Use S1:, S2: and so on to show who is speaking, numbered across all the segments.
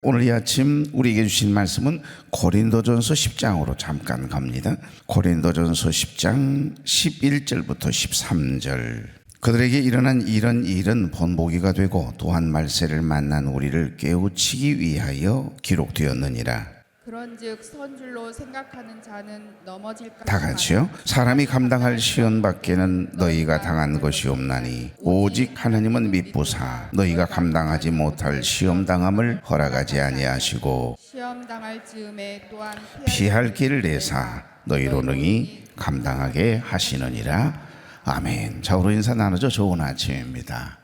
S1: 오늘 이 아침 우리에게 주신 말씀은 고린도전서 10장으로 잠깐 갑니다. 고린도전서 10장 11절부터 13절. 그들에게 일어난 이런 일은 본보기가 되고 또한 말세를 만난 우리를 깨우치기 위하여 기록되었느니라.
S2: 그런즉 선줄로 생각하는 자는 넘어질까.
S1: 다 같이요. 사람이 감당할 시험 밖에는 너희가 당한 것이 없나니 오직 하나님은 미쁘사 너희가 감당하지 못할 시험 당함을 허락하지 아니하시고
S2: 시험 당할 즈음에 또한
S1: 피할 길을 내사 너희로 능히 감당하게 하시느니라. 아멘. 자, 우리 인사 나누죠. 좋은 아침입니다.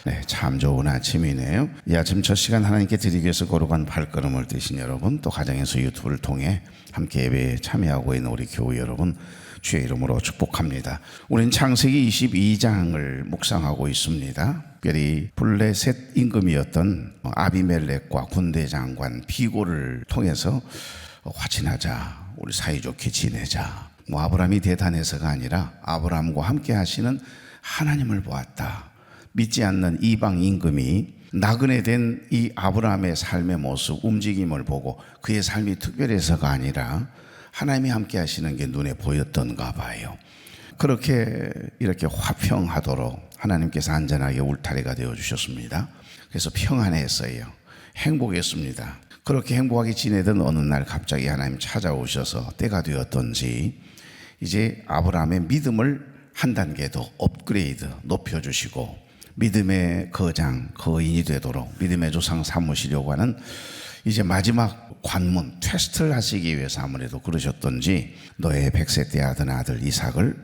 S1: 네, 참 좋은 아침이네요. 이 아침 첫 시간 하나님께 드리기 위해서 걸어간 발걸음을 뛰신 여러분, 또 가정에서 유튜브를 통해 함께 예배에 참여하고 있는 우리 교우 여러분, 주의 이름으로 축복합니다. 우리는 창세기 22장을 묵상하고 있습니다. 특별히 블레셋 임금이었던 아비멜렉과 군대 장관 비고를 통해서 화친하자, 우리 사이좋게 지내자. 아브라함이 대단해서가 아니라 아브라함과 함께 하시는 하나님을 보았다. 믿지 않는 이방 임금이 나그네 된 이 아브라함의 삶의 모습, 움직임을 보고 그의 삶이 특별해서가 아니라 하나님이 함께 하시는 게 눈에 보였던가 봐요. 그렇게 이렇게 화평하도록 하나님께서 안전하게 울타리가 되어주셨습니다. 그래서 평안했어요. 행복했습니다. 그렇게 행복하게 지내던 어느 날 갑자기 하나님 찾아오셔서 때가 되었던지 이제 아브라함의 믿음을 한 단계 더 업그레이드 높여주시고 믿음의 거장, 거인이 되도록 믿음의 조상 삼으시려고 하는 이제 마지막 관문, 테스트를 하시기 위해서 아무래도 그러셨던지 너의 100세 때 하던 아들 이삭을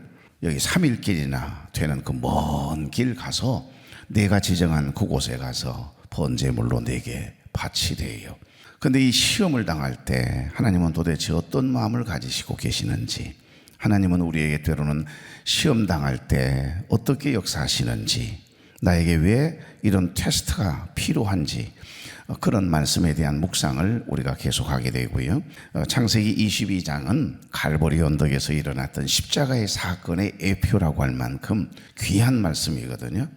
S1: 여기 3일 길이나 되는 그 먼 길 가서 내가 지정한 그곳에 가서 번제물로 내게 바치래요. 근데 이 시험을 당할 때 하나님은 도대체 어떤 마음을 가지시고 계시는지, 하나님은 우리에게 때로는 시험 당할 때 어떻게 역사하시는지, 나에게 왜 이런 테스트가 필요한지, 그런 말씀에 대한 묵상을 우리가 계속하게 되고요. 창세기 22장은 갈보리 언덕에서 일어났던 십자가의 사건의 예표라고 할 만큼 귀한 말씀이거든요.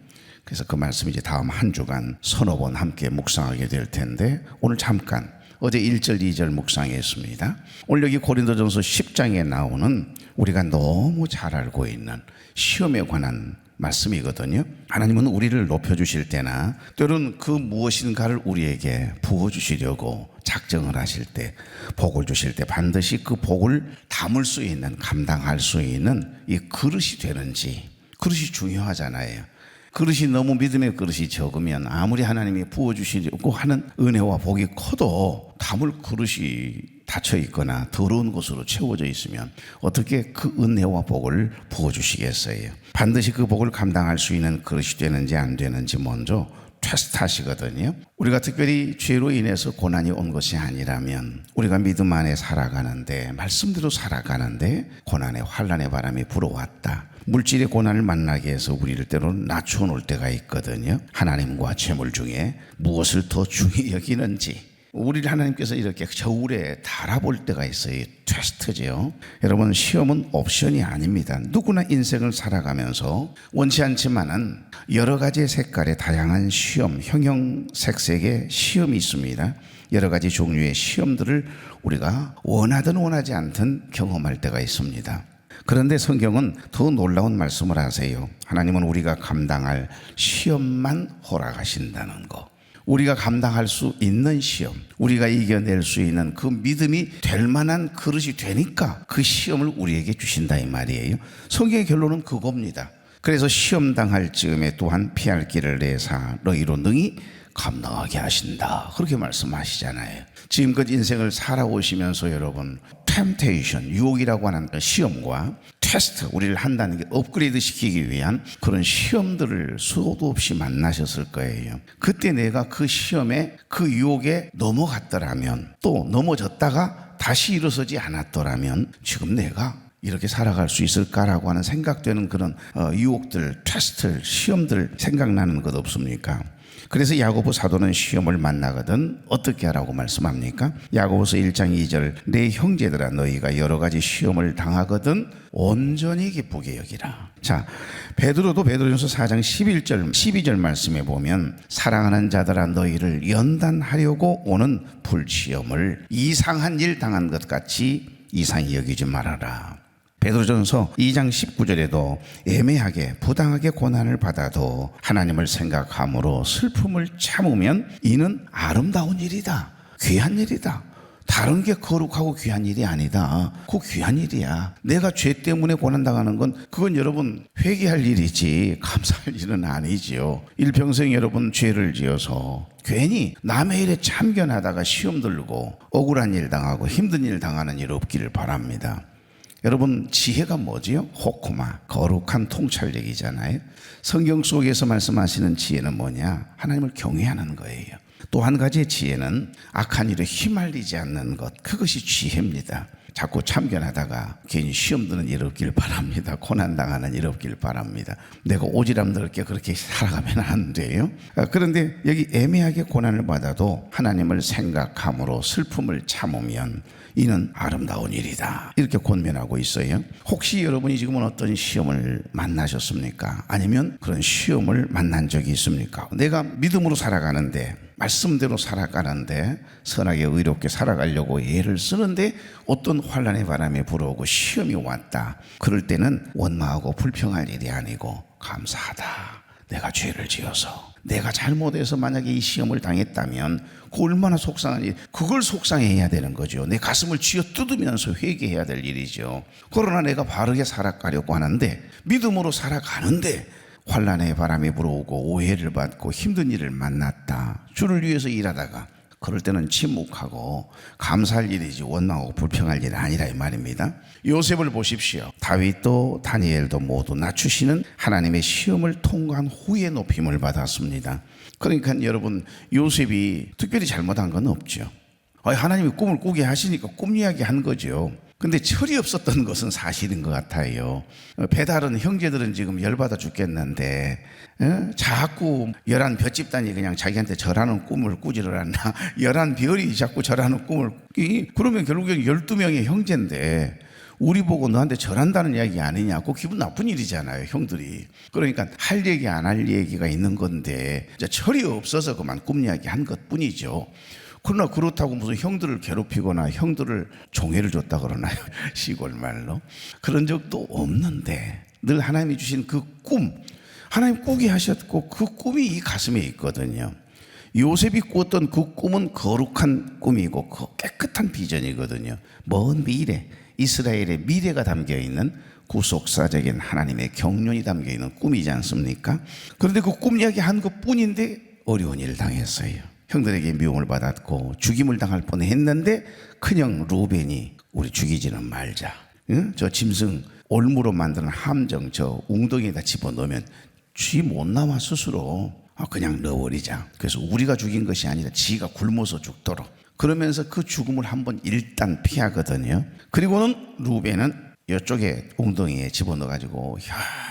S1: 그래서 그 말씀 이제 다음 한 주간 서너 번 함께 묵상하게 될 텐데, 오늘 잠깐 어제 1절 2절 묵상했습니다. 오늘 여기 고린도전서 10장에 나오는 우리가 너무 잘 알고 있는 시험에 관한 말씀이거든요. 하나님은 우리를 높여주실 때나 때로는 그 무엇인가를 우리에게 부어주시려고 작정을 하실 때, 복을 주실 때 반드시 그 복을 담을 수 있는, 감당할 수 있는 이 그릇이 되는지, 그릇이 중요하잖아요. 그릇이 너무 믿음의 그릇이 적으면 아무리 하나님이 부어주시려고 하는 은혜와 복이 커도 담을 그릇이 닫혀 있거나 더러운 곳으로 채워져 있으면 어떻게 그 은혜와 복을 부어주시겠어요? 반드시 그 복을 감당할 수 있는 그릇이 되는지 안 되는지 먼저 테스트 하시거든요. 우리가 특별히 죄로 인해서 고난이 온 것이 아니라면 우리가 믿음 안에 살아가는데, 말씀대로 살아가는데 고난의 환난의 바람이 불어왔다. 물질의 고난을 만나게 해서 우리를 때로는 낮춰 놓을 때가 있거든요. 하나님과 재물 중에 무엇을 더 중히 여기는지 우리를 하나님께서 이렇게 저울에 달아볼 때가 있어요. 테스트죠. 여러분, 시험은 옵션이 아닙니다. 누구나 인생을 살아가면서 원치 않지만은 여러 가지 색깔의 다양한 시험, 형형색색의 시험이 있습니다. 여러 가지 종류의 시험들을 우리가 원하든 원하지 않든 경험할 때가 있습니다. 그런데 성경은 더 놀라운 말씀을 하세요. 하나님은 우리가 감당할 시험만 허락하신다는 거. 우리가 감당할 수 있는 시험, 우리가 이겨낼 수 있는 그 믿음이 될 만한 그릇이 되니까 그 시험을 우리에게 주신다 이 말이에요. 성경의 결론은 그겁니다. 그래서 시험 당할 즈음에 또한 피할 길을 내사 너희로 능히 감당하게 하신다, 그렇게 말씀하시잖아요. 지금껏 인생을 살아오시면서 여러분, 템테이션, 유혹이라고 하는 시험과 테스트, 우리를 한 단계 업그레이드 시키기 위한 그런 시험들을 수도 없이 만나셨을 거예요. 그때 내가 그 시험에, 그 유혹에 넘어갔더라면, 또 넘어졌다가 다시 일어서지 않았더라면 지금 내가 이렇게 살아갈 수 있을까라고 하는 생각되는 그런 유혹들, 테스트, 시험들 생각나는 것 없습니까? 그래서 야고보 사도는 시험을 만나거든 어떻게 하라고 말씀합니까? 야고보서 1장 2절, 내 형제들아 너희가 여러 가지 시험을 당하거든 온전히 기쁘게 여기라. 자, 베드로전서 4장 11절 12절 말씀에 보면 사랑하는 자들아 너희를 연단하려고 오는 불시험을 이상한 일 당한 것 같이 이상히 여기지 말아라. 베드로전서 2장 19절에도 애매하게 부당하게 고난을 받아도 하나님을 생각함으로 슬픔을 참으면 이는 아름다운 일이다, 귀한 일이다. 다른 게 거룩하고 귀한 일이 아니다. 그거 귀한 일이야. 내가 죄 때문에 고난당하는 건 그건 여러분 회개할 일이지 감사할 일은 아니지요. 일평생 여러분 죄를 지어서 괜히 남의 일에 참견하다가 시험 들고 억울한 일 당하고 힘든 일 당하는 일 없기를 바랍니다. 여러분 지혜가 뭐지요? 호쿠마, 거룩한 통찰력이잖아요. 성경 속에서 말씀하시는 지혜는 뭐냐? 하나님을 경외하는 거예요. 또 한 가지의 지혜는 악한 일에 휘말리지 않는 것, 그것이 지혜입니다. 자꾸 참견하다가 괜히 시험 드는 일 없길 바랍니다. 고난당하는 일 없길 바랍니다. 내가 오지랖 넓게 그렇게 살아가면 안 돼요. 그런데 여기 애매하게 고난을 받아도 하나님을 생각함으로 슬픔을 참으면 이는 아름다운 일이다, 이렇게 권면하고 있어요. 혹시 여러분이 지금은 어떤 시험을 만나셨습니까? 아니면 그런 시험을 만난 적이 있습니까? 내가 믿음으로 살아가는데, 말씀대로 살아가는데, 선하게 의롭게 살아가려고 애를 쓰는데 어떤 환난의 바람이 불어오고 시험이 왔다. 그럴 때는 원망하고 불평할 일이 아니고 감사하다. 내가 죄를 지어서, 내가 잘못해서 만약에 이 시험을 당했다면 그 얼마나 속상한 일, 그걸 속상해야 되는 거죠. 내 가슴을 쥐어 뜯으면서 회개해야 될 일이죠. 그러나 내가 바르게 살아가려고 하는데, 믿음으로 살아가는데 환난의 바람이 불어오고 오해를 받고 힘든 일을 만났다. 주를 위해서 일하다가 그럴 때는 침묵하고 감사할 일이지 원망하고 불평할 일이 아니라 이 말입니다. 요셉을 보십시오. 다윗도 다니엘도 모두 낮추시는 하나님의 시험을 통과한 후에 높임을 받았습니다. 그러니까 여러분 요셉이 특별히 잘못한 건 없죠. 하나님이 꿈을 꾸게 하시니까 꿈 이야기 한 거죠. 근데 철이 없었던 것은 사실인 것 같아요. 배다른 형제들은 지금 열받아 죽겠는데 자꾸 11볏집단이 그냥 자기한테 절하는 꿈을 꾸지를 않나. 11별이 자꾸 절하는 꿈을, 그러면 결국엔 12명의 형제인데 우리 보고 너한테 절한다는 이야기 아니냐고 기분 나쁜 일이잖아요, 형들이. 그러니까 할 얘기 안 할 얘기가 있는 건데 철이 없어서 그만 꿈 이야기 한 것뿐이죠. 그러나 그렇다고 무슨 형들을 괴롭히거나 형들을 종애를 줬다 그러나요? 시골 말로. 그런 적도 없는데 늘 하나님이 주신 그 꿈, 하나님 꾸게 하셨고 그 꿈이 이 가슴에 있거든요. 요셉이 꾸었던 그 꿈은 거룩한 꿈이고 그 깨끗한 비전이거든요. 먼 미래, 이스라엘의 미래가 담겨있는 구속사적인 하나님의 경륜이 담겨있는 꿈이지 않습니까? 그런데 그 꿈 이야기 한 것뿐인데 어려운 일을 당했어요. 형들에게 미움을 받았고 죽임을 당할 뻔했는데 큰형 루벤이 우리 죽이지는 말자. 저 짐승 올무로 만드는 함정 저 웅덩이에다 집어넣으면 쥐 못 나와 스스로. 그냥 넣어버리자. 그래서 우리가 죽인 것이 아니라 지가 굶어서 죽도록. 그러면서 그 죽음을 한번 일단 피하거든요. 그리고는 루벤은 이쪽에 웅덩이에 집어넣어가지고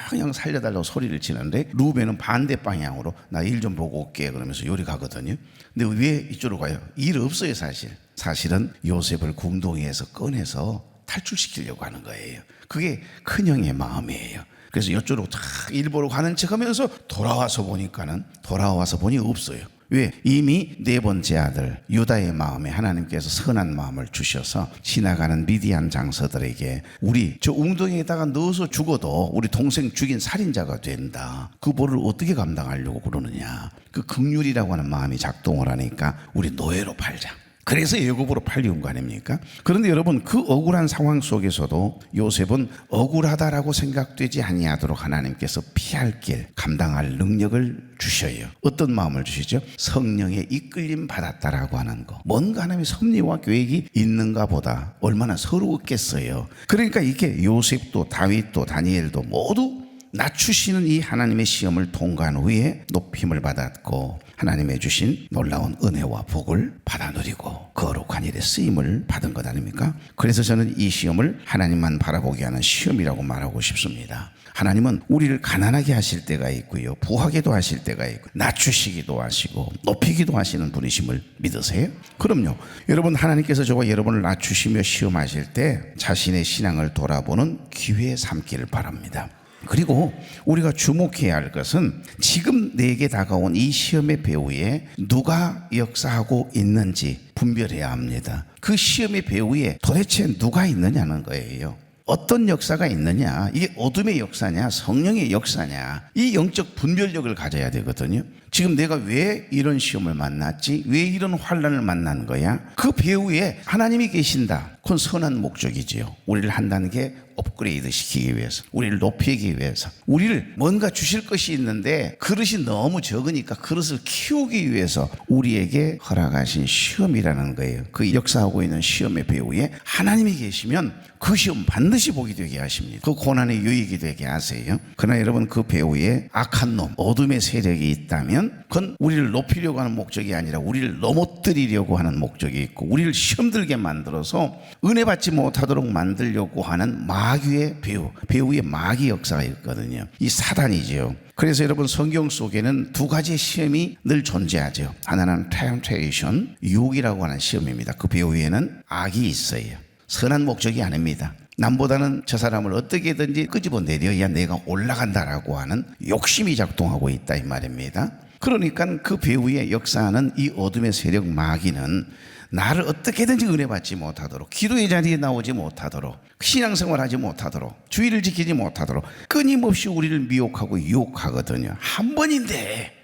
S1: 그냥 살려달라고 소리를 치는데 루벤은 반대 방향으로 나 일 좀 보고 올게 그러면서 요리 가거든요. 근데 왜 이쪽으로 가요? 일 없어요 사실. 사실은 요셉을 궁둥이에서 꺼내서 탈출시키려고 하는 거예요. 그게 큰형의 마음이에요. 그래서 이쪽으로 탁 일보러 가는 척하면서 돌아와서 보니 없어요. 왜? 이미 네 번째 아들 유다의 마음에 하나님께서 선한 마음을 주셔서 지나가는 미디안 장서들에게 우리 저 웅덩이에다가 넣어서 죽어도 우리 동생 죽인 살인자가 된다. 그 벌을 어떻게 감당하려고 그러느냐. 그 긍휼이라고 하는 마음이 작동을 하니까 우리 노예로 팔자. 그래서 애굽으로 팔려온 거 아닙니까? 그런데 여러분 그 억울한 상황 속에서도 요셉은 억울하다라고 생각되지 아니하도록 하나님께서 피할 길, 감당할 능력을 주셔요. 어떤 마음을 주시죠? 성령의 이끌림 받았다라고 하는 거. 뭔가 하나님의 섭리와 계획이 있는가 보다 얼마나 서러웠겠어요. 그러니까 이게 요셉도 다윗도 다니엘도 모두 낮추시는 이 하나님의 시험을 통과한 후에 높임을 받았고 하나님의 주신 놀라운 은혜와 복을 받아 누리고 거룩한 일에 쓰임을 받은 것 아닙니까? 그래서 저는 이 시험을 하나님만 바라보게 하는 시험이라고 말하고 싶습니다. 하나님은 우리를 가난하게 하실 때가 있고요, 부하게도 하실 때가 있고 낮추시기도 하시고 높이기도 하시는 분이심을 믿으세요? 그럼요. 여러분 하나님께서 저와 여러분을 낮추시며 시험하실 때 자신의 신앙을 돌아보는 기회 삼기를 바랍니다. 그리고 우리가 주목해야 할 것은 지금 내게 다가온 이 시험의 배후에 누가 역사하고 있는지 분별해야 합니다. 그 시험의 배후에 도대체 누가 있느냐는 거예요. 어떤 역사가 있느냐, 이게 어둠의 역사냐 성령의 역사냐, 이 영적 분별력을 가져야 되거든요. 지금 내가 왜 이런 시험을 만났지, 왜 이런 환난을 만난 거야, 그 배후에 하나님이 계신다. 그건 선한 목적이지요. 우리를 한 단계 업그레이드 시키기 위해서, 우리를 높이기 위해서, 우리를 뭔가 주실 것이 있는데 그릇이 너무 적으니까 그릇을 키우기 위해서 우리에게 허락하신 시험이라는 거예요. 그 역사하고 있는 시험의 배후에 하나님이 계시면 그 시험 반드시 보게 되게 하십니다. 그 고난의 유익이 되게 하세요. 그러나 여러분, 그 배후에 악한 놈, 어둠의 세력이 있다면 그건 우리를 높이려고 하는 목적이 아니라 우리를 넘어뜨리려고 하는 목적이 있고, 우리를 시험 들게 만들어서 은혜 받지 못하도록 만들려고 하는 마귀의 배후에 마귀 역사가 있거든요. 이 사단이죠. 그래서 여러분, 성경 속에는 두 가지의 시험이 늘 존재하죠. 하나는 temptation, 유혹이라고 하는 시험입니다. 그 배후에는 악이 있어요. 선한 목적이 아닙니다. 남보다는 저 사람을 어떻게든지 끄집어내려야 내가 올라간다라고 하는 욕심이 작동하고 있다, 이 말입니다. 그러니까 그 배후에 역사하는 이 어둠의 세력 마귀는 나를 어떻게든지 은혜 받지 못하도록, 기도의 자리에 나오지 못하도록, 신앙생활하지 못하도록, 주의를 지키지 못하도록 끊임없이 우리를 미혹하고 유혹하거든요. 한 번인데,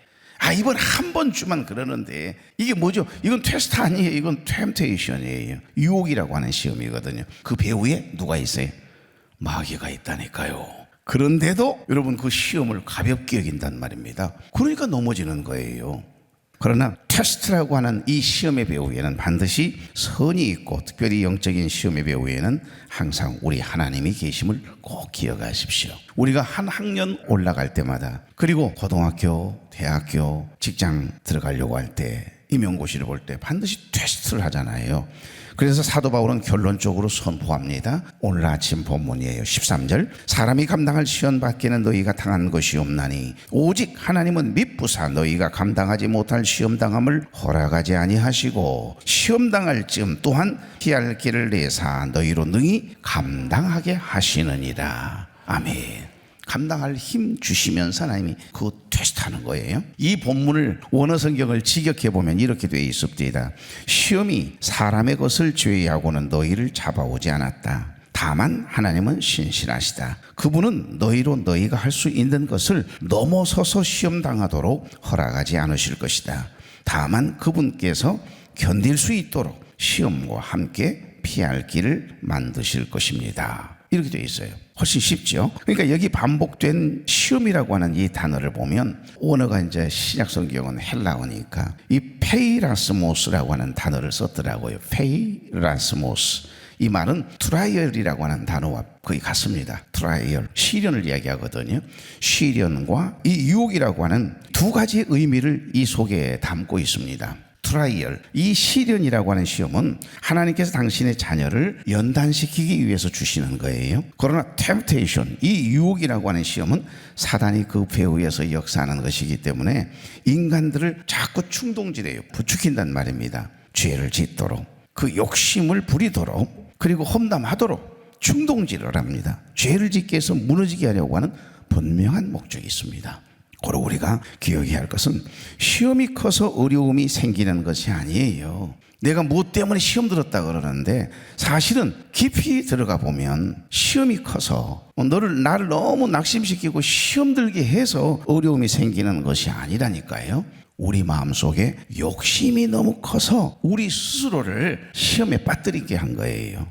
S1: 이번 한 번쯤만 그러는데, 이게 뭐죠? 이건 테스트 아니에요. 이건 템테이션이에요. 유혹이라고 하는 시험이거든요. 그 배후에 누가 있어요? 마귀가 있다니까요. 그런데도 여러분, 그 시험을 가볍게 여긴단 말입니다. 그러니까 넘어지는 거예요. 그러나 테스트라고 하는 이 시험의 배후에는 반드시 선이 있고, 특별히 영적인 시험의 배후에는 항상 우리 하나님이 계심을 꼭 기억하십시오. 우리가 한 학년 올라갈 때마다, 그리고 고등학교, 대학교, 직장 들어가려고 할 때, 임용고시를 볼 때 반드시 테스트를 하잖아요. 그래서 사도 바울은 결론적으로 선포합니다. 오늘 아침 본문이에요. 13절. 사람이 감당할 시험 밖에는 너희가 당한 것이 없나니 오직 하나님은 미쁘사 너희가 감당하지 못할 시험 당함을 허락하지 아니하시고 시험 당할 즈음 또한 피할 길을 내사 너희로 능히 감당하게 하시느니라. 아멘. 감당할 힘 주시면서 하나님이 그 테스트하는 거예요. 이 본문을 원어 성경을 직역해 보면 이렇게 되어 있습니다. 시험이 사람의 것을 제외하고는 너희를 잡아오지 않았다. 다만 하나님은 신실하시다. 그분은 너희로 너희가 할 수 있는 것을 넘어서서 시험 당하도록 허락하지 않으실 것이다. 다만 그분께서 견딜 수 있도록 시험과 함께 피할 길을 만드실 것입니다. 이렇게 되어 있어요. 훨씬 쉽죠. 그러니까 여기 반복된 시험이라고 하는 이 단어를 보면, 원어가 이제 신약 성경은 헬라어니까 이 페이라스모스라고 하는 단어를 썼더라고요. 페이라스모스. 이 말은 트라이얼이라고 하는 단어와 거의 같습니다. 트라이얼, 시련을 이야기하거든요. 시련과 이 유혹이라고 하는 두 가지의 의미를 이 속에 담고 있습니다. 트라이얼, 이 시련이라고 하는 시험은 하나님께서 당신의 자녀를 연단시키기 위해서 주시는 거예요. 그러나 템테이션, 이 유혹이라고 하는 시험은 사단이 그 배후에서 역사하는 것이기 때문에 인간들을 자꾸 충동질해요. 부추긴단 말입니다. 죄를 짓도록, 그 욕심을 부리도록, 그리고 험담하도록 충동질을 합니다. 죄를 짓게 해서 무너지게 하려고 하는 분명한 목적이 있습니다. 그리고 우리가 기억해야 할 것은 시험이 커서 어려움이 생기는 것이 아니에요. 내가 무엇 때문에 시험 들었다 그러는데 사실은 깊이 들어가 보면 시험이 커서 나를 너무 낙심시키고 시험 들게 해서 어려움이 생기는 것이 아니라니까요. 우리 마음속에 욕심이 너무 커서 우리 스스로를 시험에 빠뜨리게 한 거예요.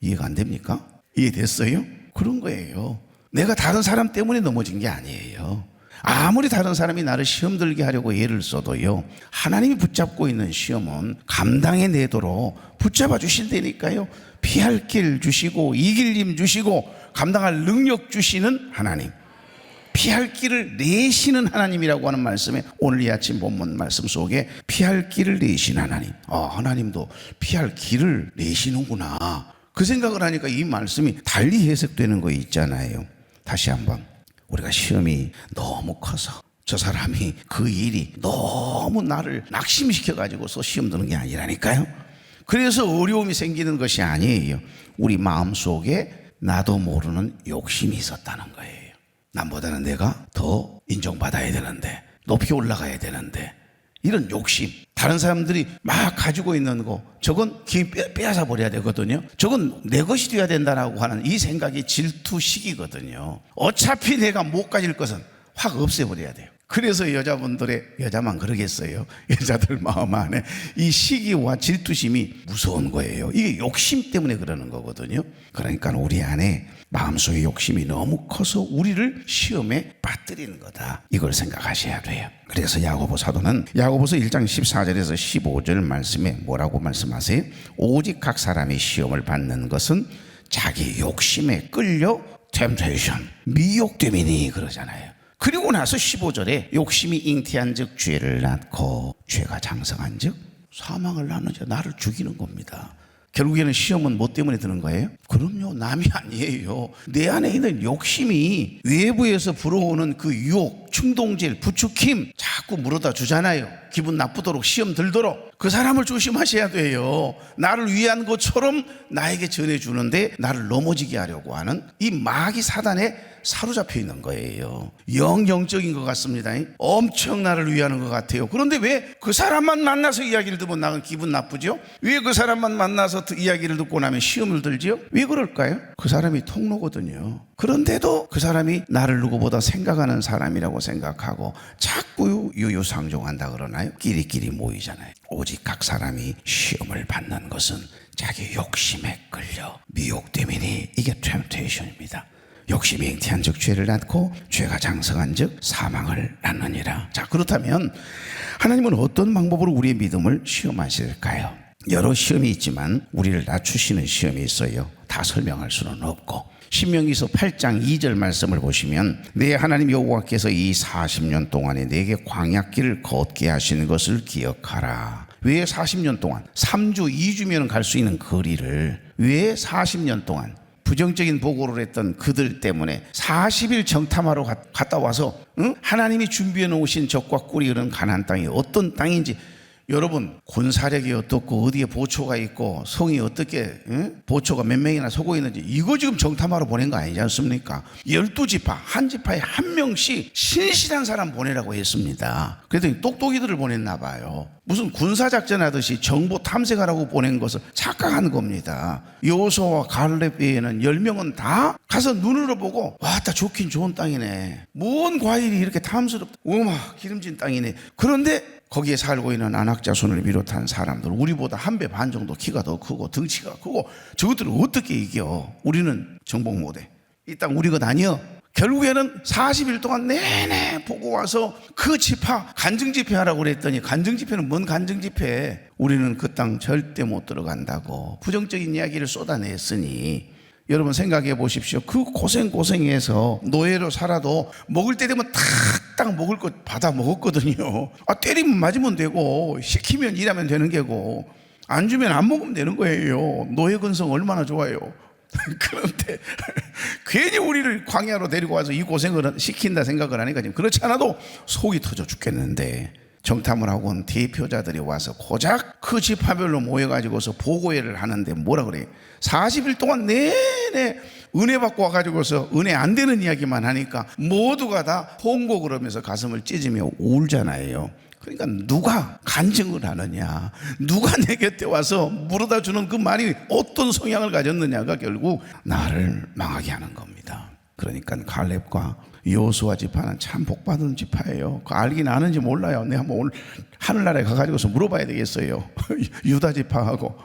S1: 이해가 안 됩니까? 이해됐어요? 그런 거예요. 내가 다른 사람 때문에 넘어진 게 아니에요. 아무리 다른 사람이 나를 시험 들게 하려고 애를 써도요, 하나님이 붙잡고 있는 시험은 감당해내도록 붙잡아 주신다니까요. 피할 길 주시고 이길 힘 주시고 감당할 능력 주시는 하나님, 피할 길을 내시는 하나님이라고 하는 말씀에, 오늘 이 아침 본문 말씀 속에 피할 길을 내신 하나님, 하나님도 피할 길을 내시는구나, 그 생각을 하니까 이 말씀이 달리 해석되는 거 있잖아요. 다시 한번, 우리가 시험이 너무 커서 저 사람이 그 일이 너무 나를 낙심시켜가지고서 시험 드는 게 아니라니까요. 그래서 어려움이 생기는 것이 아니에요. 우리 마음속에 나도 모르는 욕심이 있었다는 거예요. 남보다는 내가 더 인정받아야 되는데, 높이 올라가야 되는데, 이런 욕심, 다른 사람들이 막 가지고 있는 거, 저건 빼앗아 버려야 되거든요. 저건 내 것이 되어야 된다라고 하는 이 생각이 질투식이거든요. 어차피 내가 못 가질 것은 확 없애버려야 돼요. 그래서 여자만 그러겠어요. 여자들 마음 안에 이 시기와 질투심이 무서운 거예요. 이게 욕심 때문에 그러는 거거든요. 그러니까 우리 안에 마음속의 욕심이 너무 커서 우리를 시험에 빠뜨리는 거다, 이걸 생각하셔야 돼요. 그래서 야고보 사도는 야고보서 1장 14절에서 15절 말씀에 뭐라고 말씀하세요? 오직 각 사람이 시험을 받는 것은 자기 욕심에 끌려 템테이션, 미혹됨이니 그러잖아요. 그리고 나서 15절에 욕심이 잉태한 즉 죄를 낳고 죄가 장성한 즉 사망을 낳는지, 나를 죽이는 겁니다. 결국에는 시험은 뭐 때문에 드는 거예요? 그럼요, 남이 아니에요. 내 안에 있는 욕심이 외부에서 불어오는 그 유혹, 충동질, 부추김 자꾸 물어다 주잖아요. 기분 나쁘도록, 시험 들도록. 그 사람을 조심하셔야 돼요. 나를 위한 것처럼 나에게 전해주는데 나를 넘어지게 하려고 하는 이 마귀 사단에 사로잡혀 있는 거예요. 영적인 것 같습니다. 엄청 나를 위하는 것 같아요. 그런데 왜 그 사람만 만나서 이야기를 듣고 나는 기분 나쁘죠? 왜 그 사람만 만나서 이야기를 듣고 나면 시험을 들지요? 왜 그럴까요? 그 사람이 통로거든요. 그런데도 그 사람이 나를 누구보다 생각하는 사람이라고 생각하고 자꾸 유유상종한다 그러나요? 끼리끼리 모이잖아요. 오직 각 사람이 시험을 받는 것은 자기 욕심에 끌려 미혹됨이니, 이게 템테이션입니다. 욕심이 잉태한 즉 죄를 낳고 죄가 장성한 즉 사망을 낳느니라. 자, 그렇다면 하나님은 어떤 방법으로 우리의 믿음을 시험하실까요? 여러 시험이 있지만 우리를 낮추시는 시험이 있어요. 다 설명할 수는 없고, 신명기서 8장 2절 말씀을 보시면 내 하나님 여호와께서 이 40년 동안에 내게 광야길을 걷게 하시는 것을 기억하라. 왜 40년 동안? 3주 2주면 갈 수 있는 거리를 왜 40년 동안? 부정적인 보고를 했던 그들 때문에 40일 정탐하러 갔다 와서 하나님이 준비해 놓으신 적과 꿀이 흐르는 가나안 땅이 어떤 땅인지, 여러분 군사력이 어떻고 어디에 보초가 있고 성이 어떻게 보초가 몇 명이나 서고 있는지 이거 지금 정탐하러 보낸 거 아니지 않습니까? 12지파 한 지파에 한 명씩 신실한 사람 보내라고 했습니다. 그랬더니 똑똑이들을 보냈나 봐요. 무슨 군사작전 하듯이 정보 탐색하라고 보낸 것을 착각한 겁니다. 여호수아와 갈렙 외에는 10명은 다 가서 눈으로 보고 와따 좋긴 좋은 땅이네, 뭔 과일이 이렇게 탐스럽다, 우마 기름진 땅이네. 그런데 거기에 살고 있는 안악자손을 비롯한 사람들, 우리보다 한 배 반 정도 키가 더 크고 덩치가 크고, 저것들을 어떻게 이겨? 우리는 정복 못해. 이 땅 우리 것 아니여. 결국에는 40일 동안 내내 보고 와서 그 지파 간증집회 하라고 그랬더니, 간증집회는 뭔 간증집회? 우리는 그 땅 절대 못 들어간다고 부정적인 이야기를 쏟아냈으니, 여러분 생각해 보십시오. 그 고생해서 노예로 살아도 먹을 때 되면 탁탁 먹을 것 받아 먹었거든요. 때리면 맞으면 되고, 시키면 일하면 되는 게고, 안 주면 안 먹으면 되는 거예요. 노예 근성 얼마나 좋아요. 그런데 괜히 우리를 광야로 데리고 와서 이 고생을 시킨다 생각을 하니까 지금 그렇지 않아도 속이 터져 죽겠는데, 정탐을 하고 온 대표자들이 와서 고작 그 지파별로 모여가지고서 보고회를 하는데 뭐라 그래요? 40일 동안 내내 은혜 받고 와가지고서 은혜 안 되는 이야기만 하니까 모두가 다 홍고 그러면서 가슴을 찢으며 울잖아요. 그러니까 누가 간증을 하느냐, 누가 내 곁에 와서 물어다 주는 그 말이 어떤 성향을 가졌느냐가 결국 나를 망하게 하는 겁니다. 그러니까 갈렙과 여호수아 지파는 참 복받은 지파예요. 알긴 아는지 몰라요. 내가 한번 오늘 하늘나라에 가가지고서 물어봐야 되겠어요. 유다 지파하고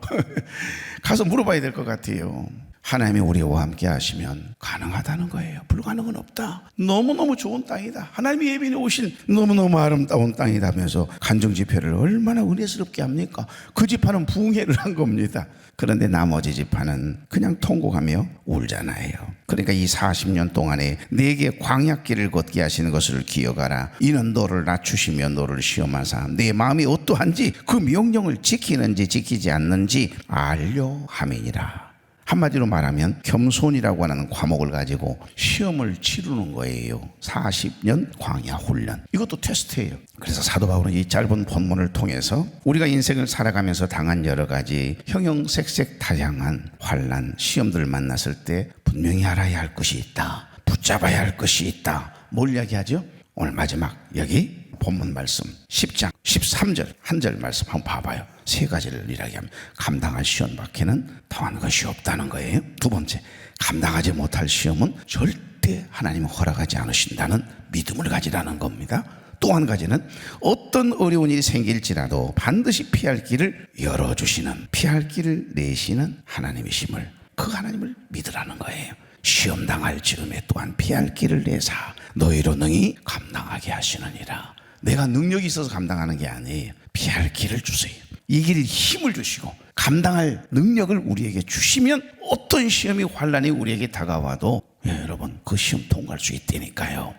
S1: 가서 물어봐야 될 것 같아요. 하나님이 우리와 함께 하시면 가능하다는 거예요. 불가능은 없다. 너무너무 좋은 땅이다. 하나님이 예비해 오신 너무너무 아름다운 땅이다면서 간증 집회를 얼마나 은혜스럽게 합니까? 그 지파는 부흥회를 한 겁니다. 그런데 나머지 지파는 그냥 통곡하며 울잖아요. 그러니까 이 40년 동안에 내게 광야길을 걷게 하시는 것을 기억하라. 이는 너를 낮추시며 너를 시험하사 내 마음이 어떠한지 그 명령을 지키는지 지키지 않는지 알려 함이니라. 한마디로 말하면 겸손이라고 하는 과목을 가지고 시험을 치르는 거예요. 40년 광야 훈련. 이것도 테스트예요. 그래서 사도 바울은 이 짧은 본문을 통해서 우리가 인생을 살아가면서 당한 여러 가지 형형색색 다양한 환난, 시험들을 만났을 때 분명히 알아야 할 것이 있다. 붙잡아야 할 것이 있다. 뭘 이야기하죠? 오늘 마지막 여기 본문 말씀 10장 13절 한 절 말씀 한번 봐봐요. 세 가지를 이야기하면 감당할 시험 밖에는 더한 것이 없다는 거예요. 두 번째, 감당하지 못할 시험은 절대 하나님은 허락하지 않으신다는 믿음을 가지라는 겁니다. 또 한 가지는 어떤 어려운 일이 생길지라도 반드시 피할 길을 열어주시는, 피할 길을 내시는 하나님이심을, 그 하나님을 믿으라는 거예요. 시험 당할 즈음에 또한 피할 길을 내사 너희로 능히 감당하게 하시느니라. 내가 능력이 있어서 감당하는 게 아니에요. 피할 길을 주세요. 이길 힘을 주시고 감당할 능력을 우리에게 주시면 어떤 시험이 환난이 우리에게 다가와도 여러분 그 시험 통과할 수 있다니까요.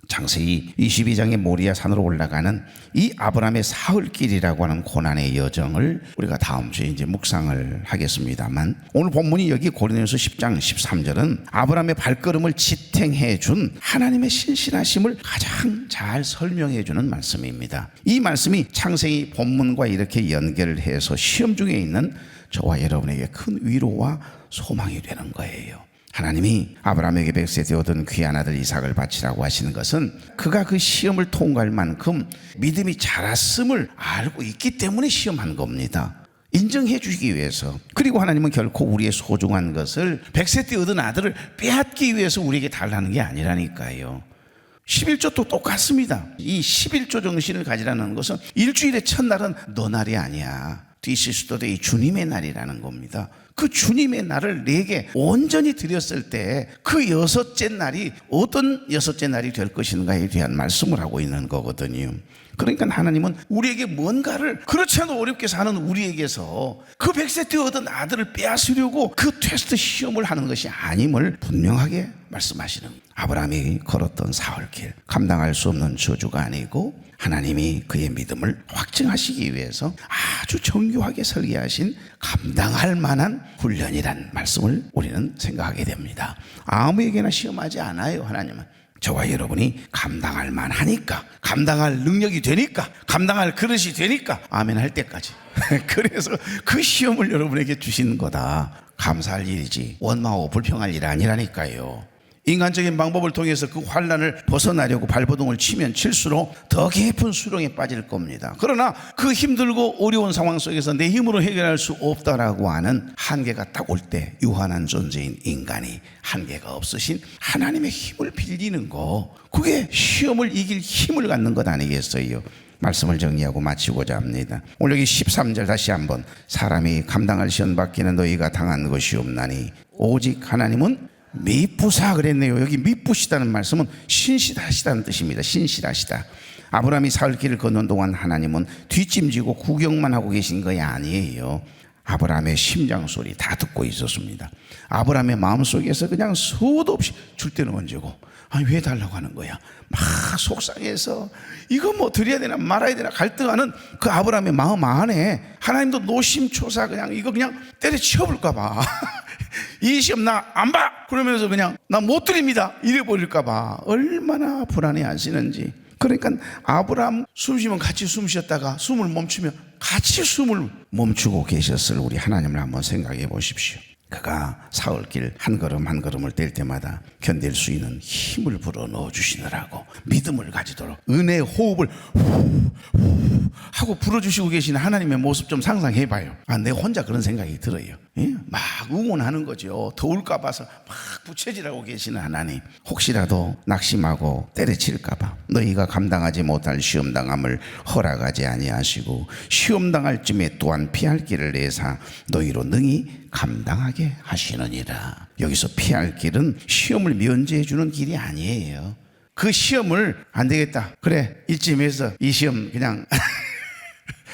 S1: 창세기 22장의 모리아 산으로 올라가는 이 아브라함의 사흘길이라고 하는 고난의 여정을 우리가 다음 주에 이제 묵상을 하겠습니다만, 오늘 본문이 여기 고린도서 10장 13절은 아브라함의 발걸음을 지탱해 준 하나님의 신실하심을 가장 잘 설명해 주는 말씀입니다. 이 말씀이 창세기 본문과 이렇게 연결을 해서 시험 중에 있는 저와 여러분에게 큰 위로와 소망이 되는 거예요. 하나님이 아브라함에게 백세대 얻은 귀한 아들 이삭을 바치라고 하시는 것은 그가 그 시험을 통과할 만큼 믿음이 자랐음을 알고 있기 때문에 시험한 겁니다. 인정해 주시기 위해서. 그리고 하나님은 결코 우리의 소중한 것을 백세 때 얻은 아들을 빼앗기 위해서 우리에게 달라는 게 아니라니까요. 11조도 똑같습니다. 이 11조 정신을 가지라는 것은 일주일의 첫날은 너 날이 아니야. 디시스터데이 주님의 날이라는 겁니다. 그 주님의 날을 내게 온전히 드렸을 때 그 여섯째 날이 어떤 여섯째 날이 될 것인가에 대한 말씀을 하고 있는 거거든요. 그러니까 하나님은 우리에게 뭔가를 그렇지 않아도 어렵게 사는 우리에게서 그 백세 때 얻은 아들을 빼앗으려고 그 테스트 시험을 하는 것이 아님을 분명하게 말씀하시는, 아브라함이 걸었던 사흘길, 감당할 수 없는 저주가 아니고 하나님이 그의 믿음을 확증하시기 위해서 아주 정교하게 설계하신 감당할 만한 훈련이란 말씀을 우리는 생각하게 됩니다. 아무에게나 시험하지 않아요. 하나님은 저와 여러분이 감당할 만하니까, 감당할 능력이 되니까, 감당할 그릇이 되니까 아멘 할 때까지 그래서 그 시험을 여러분에게 주시는 거다. 감사할 일이지 원망하고 불평할 일이 아니라니까요. 인간적인 방법을 통해서 그 환난을 벗어나려고 발버둥을 치면 칠수록 더 깊은 수렁에 빠질 겁니다. 그러나 그 힘들고 어려운 상황 속에서 내 힘으로 해결할 수 없다라고 하는 한계가 딱 올 때 유한한 존재인 인간이 한계가 없으신 하나님의 힘을 빌리는 거, 그게 시험을 이길 힘을 갖는 것 아니겠어요? 말씀을 정리하고 마치고자 합니다. 오늘 여기 13절 다시 한번, 사람이 감당할 시험 밖에는 너희가 당한 것이 없나니 오직 하나님은 미쁘사 그랬네요. 여기 미쁘시다는 말씀은 신실하시다는 뜻입니다. 신실하시다. 아브라함이 사흘길을 걷는 동안 하나님은 뒷짐지고 구경만 하고 계신 것이 아니에요. 아브라함의 심장 소리 다 듣고 있었습니다. 아브라함의 마음속에서 그냥 수도 없이 줄 때는 얹고, 아니 왜 달라고 하는 거야? 막 속상해서 이거 뭐 드려야 되나 말아야 되나 갈등하는 그 아브라함의 마음 안에 하나님도 노심초사 그냥 이거 그냥 때려치워볼까 봐 이 시험 나 안 봐! 그러면서 그냥 나 못 드립니다 이래버릴까 봐 얼마나 불안해 하시는지. 그러니까 아브라함 숨 쉬면 같이 숨 쉬었다가 숨을 멈추면 같이 숨을 멈추고 계셨을 우리 하나님을 한번 생각해 보십시오. 그가 사흘길 한 걸음 한 걸음을 뗄 때마다 견딜 수 있는 힘을 불어넣어 주시느라고 믿음을 가지도록 은혜의 호흡을 후 하고 불어주시고 계시는 하나님의 모습 좀 상상해 봐요. 내 혼자 그런 생각이 들어요. 막 응원하는 거죠. 더울까 봐서 막 부채질하고 계시는 하나님, 혹시라도 낙심하고 때려칠까 봐 너희가 감당하지 못할 시험당함을 허락하지 아니하시고 시험당할 쯤에 또한 피할 길을 내사 너희로 능히 감당하게 하시느니라. 여기서 피할 길은 시험을 면제해 주는 길이 아니에요. 그 시험을 안 되겠다, 그래 이쯤에서 이 시험 그냥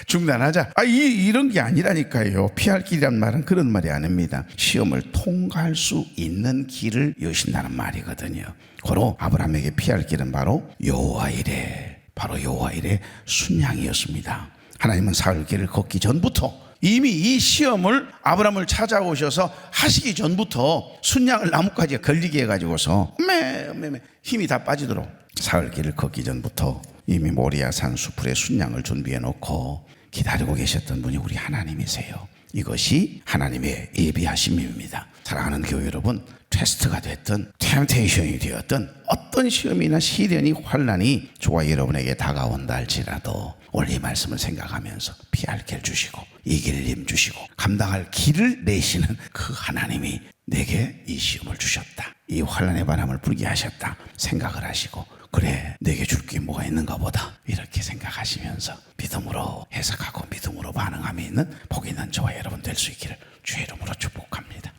S1: 중단하자, 이런 게 아니라니까요. 피할 길이란 말은 그런 말이 아닙니다. 시험을 통과할 수 있는 길을 여신다는 말이거든요. 고로 아브라함에게 피할 길은 바로 여호와 이레, 바로 여호와 이레 순양이었습니다. 하나님은 사흘길을 걷기 전부터 이미 이 시험을 아브라함을 찾아오셔서 하시기 전부터 순양을 나뭇가지에 걸리게 해가지고서 힘이 다 빠지도록 사흘 길을 걷기 전부터 이미 모리아 산 수풀에 순양을 준비해 놓고 기다리고 계셨던 분이 우리 하나님이세요. 이것이 하나님의 예비하심입니다. 사랑하는 교회 여러분, 테스트가 됐든 템테이션이 되었든 어떤 시험이나 시련이 환난이 저와 여러분에게 다가온다 할지라도 오늘 이 말씀을 생각하면서 피할 길 주시고 이길 힘 주시고 감당할 길을 내시는 그 하나님이 내게 이 시험을 주셨다, 이 환난의 바람을 불게 하셨다 생각을 하시고, 그래 내게 줄 게 뭐가 있는가 보다 이렇게 생각하시면서 믿음으로 해석하고 믿음으로 반응함이 있는 복 있는 저와 여러분 될 수 있기를 주의 이름으로 축복합니다.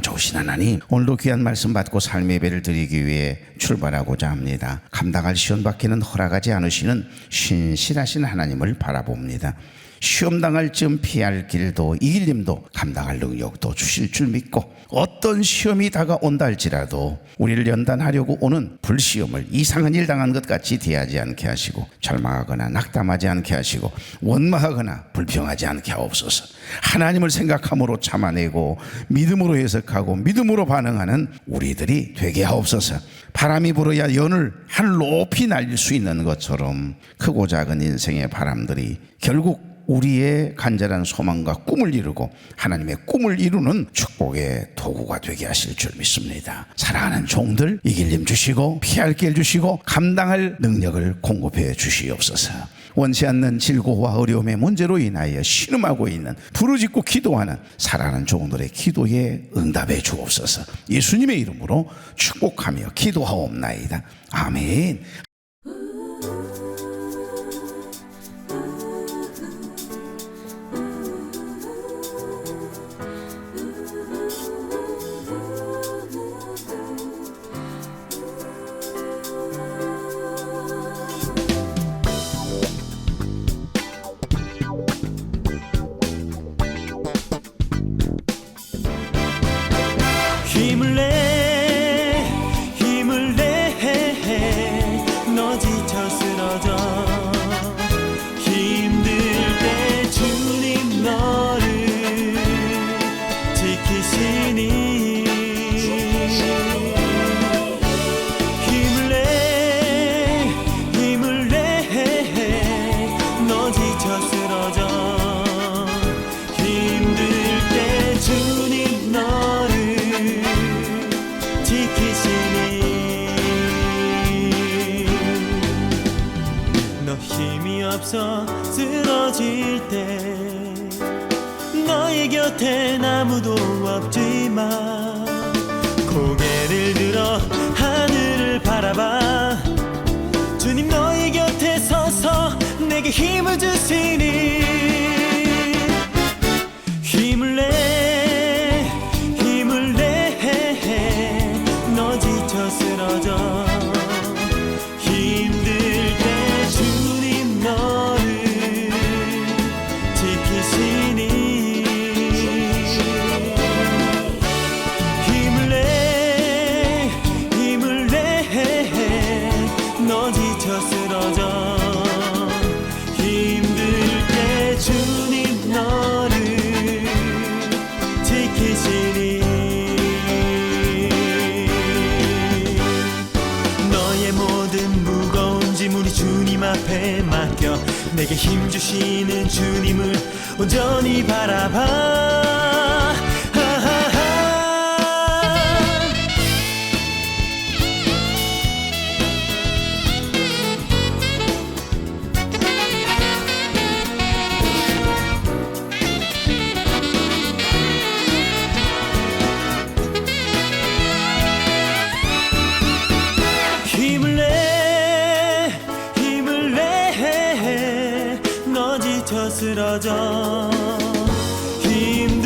S1: 좋으신 하나님, 오늘도 귀한 말씀 받고 삶의 예배를 드리기 위해 출발하고자 합니다. 감당할 시험 받기는 허락하지 않으시는 신실하신 하나님을 바라봅니다. 시험 당할 즈음 피할 길도 이길 힘도 감당할 능력도 주실 줄 믿고, 어떤 시험이 다가온다 할지라도 우리를 연단하려고 오는 불시험을 이상한 일 당한 것 같이 대하지 않게 하시고, 절망하거나 낙담하지 않게 하시고, 원망하거나 불평하지 않게 하옵소서. 하나님을 생각함으로 참아내고 믿음으로 해석하고 믿음으로 반응하는 우리들이 되게 하옵소서. 바람이 불어야 연을 하늘 높이 날릴 수 있는 것처럼 크고 작은 인생의 바람들이 결국 우리의 간절한 소망과 꿈을 이루고 하나님의 꿈을 이루는 축복의 도구가 되게 하실 줄 믿습니다. 사랑하는 종들 이길 힘 주시고 피할 길 주시고 감당할 능력을 공급해 주시옵소서. 원치 않는 질고와 어려움의 문제로 인하여 신음하고 있는, 부르짖고 기도하는 사랑하는 종들의 기도에 응답해 주옵소서. 예수님의 이름으로 축복하며 기도하옵나이다. 아멘.
S3: 힘을 내 너 지쳐 쓰러져 힘들 때 주님 너를 지키시니 힘을 내 너 지쳐 쓰러져 힘들 때 주님 너를 지키시니 너 힘이 없어 쓰러질 때 너의 곁엔 아무도 없지만 고개를 들어 하늘을 바라봐 주님 너의 곁에 서서 내게 힘을 주시니 힘을 내 너 지쳐 쓰러져 힘들 때 주님 너를 지키시니 힘을 내 너 지쳐 쓰러져 힘들 때 주님 너를 지키시니 너의 모든 무거운 짐을 주님 앞에 맡겨 내게 힘 주시는 주님을 온전히 바라봐 힘을 내 너 지쳐 쓰러져 힘